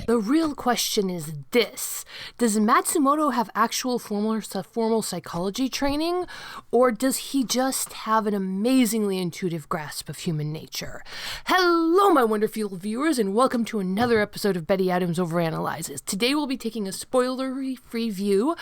The real question is this: does Matsumoto have actual formal psychology training, or does he just have an amazingly intuitive grasp of human nature? Hello, my wonderful viewers, and welcome to another episode of Betty Adams Overanalyzes. Today we'll be taking a spoiler-free view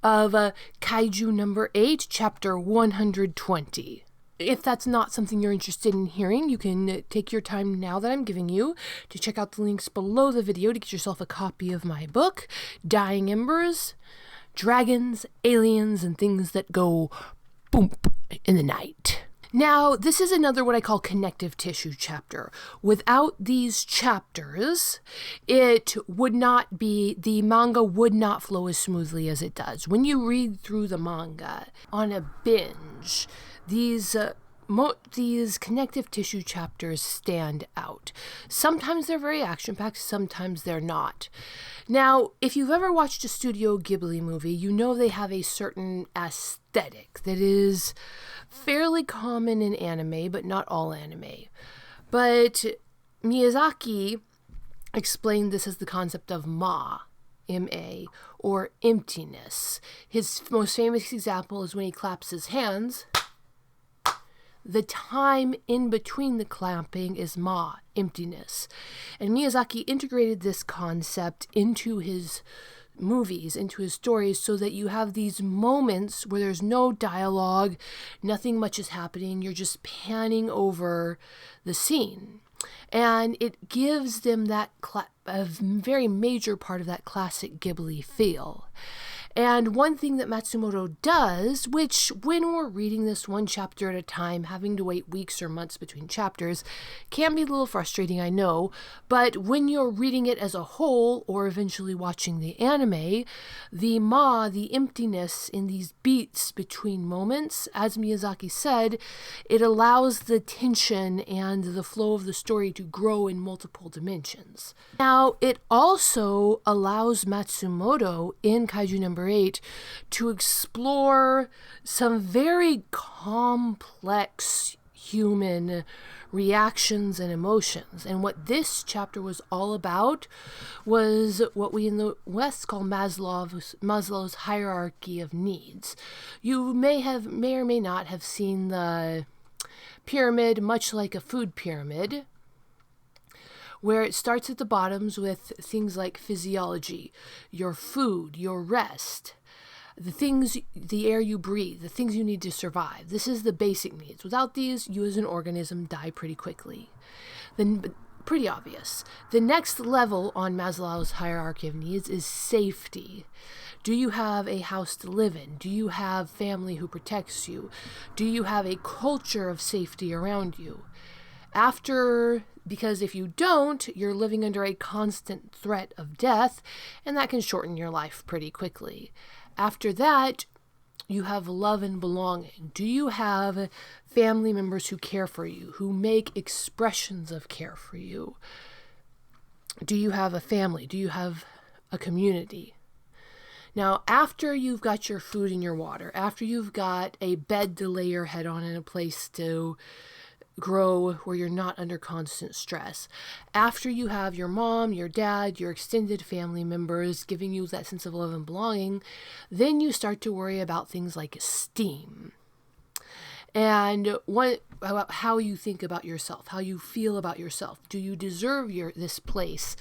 of Kaiju number 8, chapter 120. If that's not something you're interested in hearing, you can take your time now that I'm giving you to check out the links below the video to get yourself a copy of my book, Dying Embers, Dragons, Aliens, and Things That Go Boom in the Night. Now, this is another what I call connective tissue chapter. Without these chapters, the manga would not flow as smoothly as it does. When you read through the manga on a binge, these connective tissue chapters stand out. Sometimes they're very action-packed, sometimes they're not. Now, if you've ever watched a Studio Ghibli movie, you know they have a certain aesthetic that is fairly common in anime, but not all anime. But Miyazaki explained this as the concept of M-A, or emptiness. His most famous example is when he claps his hands. The time in between the clapping is emptiness. And Miyazaki integrated this concept into his movies, into his stories, so that you have these moments where there's no dialogue, nothing much is happening, you're just panning over the scene. And it gives them that a very major part of that classic Ghibli feel. And one thing that Matsumoto does, which when we're reading this one chapter at a time, having to wait weeks or months between chapters, can be a little frustrating, I know, but when you're reading it as a whole, or eventually watching the anime, the emptiness in these beats between moments, as Miyazaki said, it allows the tension and the flow of the story to grow in multiple dimensions. Now, it also allows Matsumoto in Kaiju number 8 to explore some very complex human reactions and emotions. And what this chapter was all about was what we in the West call Maslow's hierarchy of needs. You may or may not have seen the pyramid, much like a food pyramid, where it starts at the bottoms with things like physiology, your food, your rest, the air you breathe, the things you need to survive. This is the basic needs. Without these, you as an organism die pretty quickly. Then, pretty obvious. The next level on Maslow's hierarchy of needs is safety. Do you have a house to live in? Do you have family who protects you? Do you have a culture of safety around you? Because if you don't, you're living under a constant threat of death, and that can shorten your life pretty quickly. After that, you have love and belonging. Do you have family members who care for you, who make expressions of care for you? Do you have a family? Do you have a community? Now, after you've got your food and your water, after you've got a bed to lay your head on and a place to grow where you're not under constant stress, after you have your mom, your dad, your extended family members giving you that sense of love and belonging, then you start to worry about things like esteem and how you think about yourself, how you feel about yourself. Do you deserve this place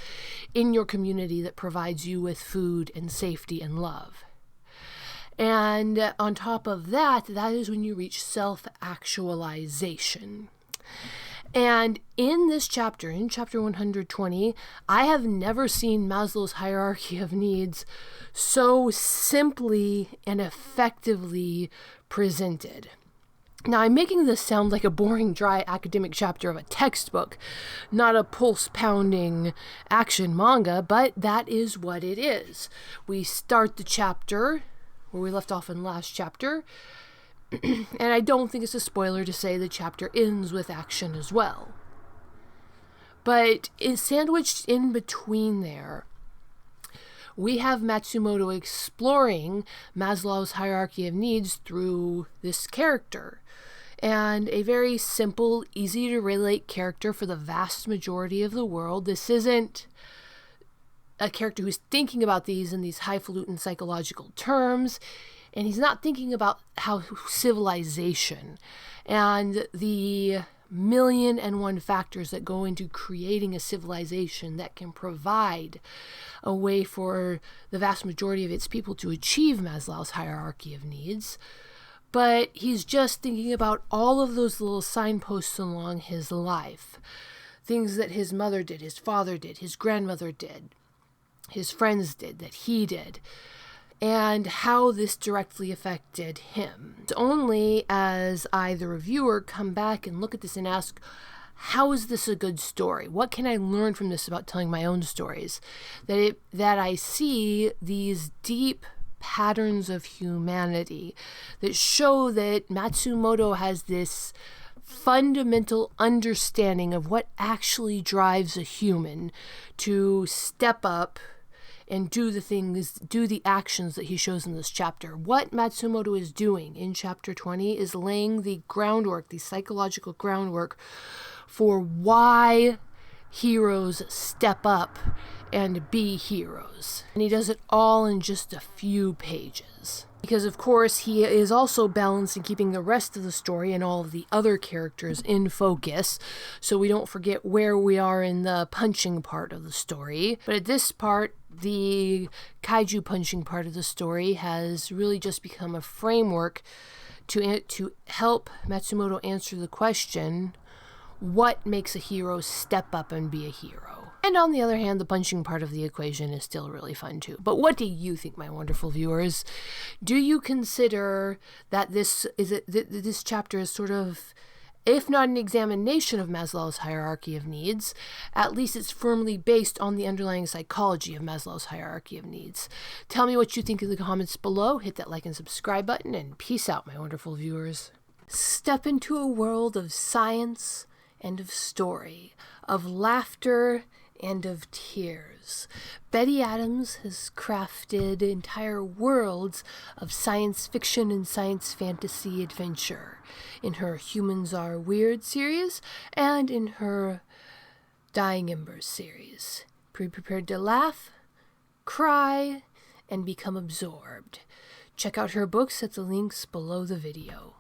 in your community that provides you with food and safety and love? And on top of that, that is when you reach self-actualization. And in this chapter, in chapter 120, I have never seen Maslow's hierarchy of needs so simply and effectively presented. Now, I'm making this sound like a boring, dry academic chapter of a textbook, not a pulse-pounding action manga, but that is what it is. We start the chapter where we left off in last chapter, and I don't think it's a spoiler to say the chapter ends with action as well. But sandwiched in between there, we have Matsumoto exploring Maslow's hierarchy of needs through this character. and a very simple, easy to relate character for the vast majority of the world. This isn't a character who's thinking about these in these highfalutin psychological terms, and he's not thinking about how civilization and the 1,000,001 factors that go into creating a civilization that can provide a way for the vast majority of its people to achieve Maslow's hierarchy of needs. But he's just thinking about all of those little signposts along his life. Things that his mother did, his father did, his grandmother did, his friends did, that he did, and how this directly affected him. It's only as I, the reviewer, come back and look at this and ask, how is this a good story? What can I learn from this about telling my own stories? That I see these deep patterns of humanity that show that Matsumoto has this fundamental understanding of what actually drives a human to step up and do the actions that he shows in this chapter. What Matsumoto is doing in chapter 20 is laying the groundwork, the psychological groundwork for why heroes step up and be heroes. And he does it all in just a few pages. Because, of course, he is also balancing keeping the rest of the story and all of the other characters in focus, so we don't forget where we are in the punching part of the story. But at this part, the Kaiju punching part of the story has really just become a framework to help Matsumoto answer the question, what makes a hero step up and be a hero? And on the other hand, the punching part of the equation is still really fun too. But what do you think, my wonderful viewers? Do you consider that this chapter is sort of, if not an examination of Maslow's hierarchy of needs, at least it's firmly based on the underlying psychology of Maslow's hierarchy of needs? Tell me what you think in the comments below. Hit that like and subscribe button, and peace out, my wonderful viewers. Step into a world of science and of story, of laughter and of tears. Betty Adams has crafted entire worlds of science fiction and science fantasy adventure in her Humans Are Weird series and in her Dying Embers series. Be prepared to laugh, cry, and become absorbed. Check out her books at the links below the video.